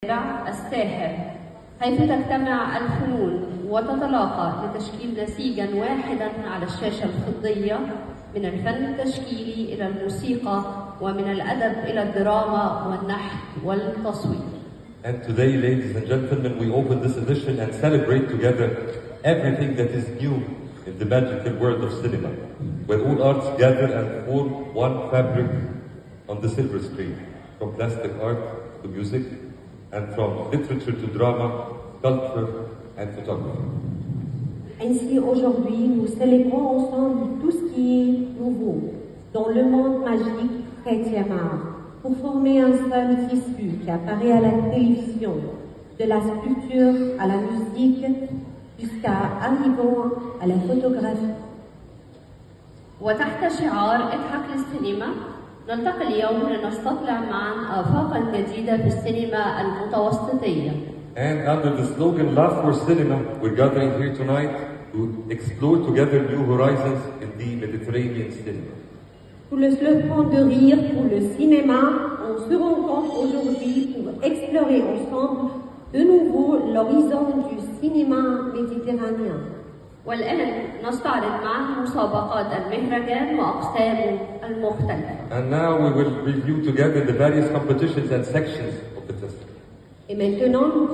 الساحر، حيث تجتمع الفنون وتتلاقى لتشكيل نسيجاً واحداً على الشاشة الفضية من الفن التشكيلي إلى الموسيقى ومن الأدب إلى الدراما والنحت والتصوير. And today, ladies and gentlemen, we open this edition and celebrate together everything that is new in the magical world of cinema, where all arts gather and form one fabric on the silver screen, from plastic art to music, and from literature to drama, sculpture and photography. Ainsi, aujourd'hui, nous célébrons ensemble tout ce qui est nouveau dans le monde magique 7e art, pour former un seul tissu qui apparaît à la télévision, de la sculpture à la musique, jusqu'à arrivant à la photographie. وتحت شعار اضحك للسينما نلتقي اليوم لنستطلع معا آفاقا جديدة في السينما المتوسطية. And under the slogan Love for Cinema, we're gathering here tonight to explore together new horizons in the Mediterranean cinema. Sous le slogan de rire pour le cinéma, on se rencontre aujourd'hui pour explorer ensemble de nouveau l'horizon du cinéma méditerranéen. والآن نستعرض معا مسابقات المهرجان وأقسامه المختلفة. And now we will review together the various competitions and sections of the festival. Et maintenant, nous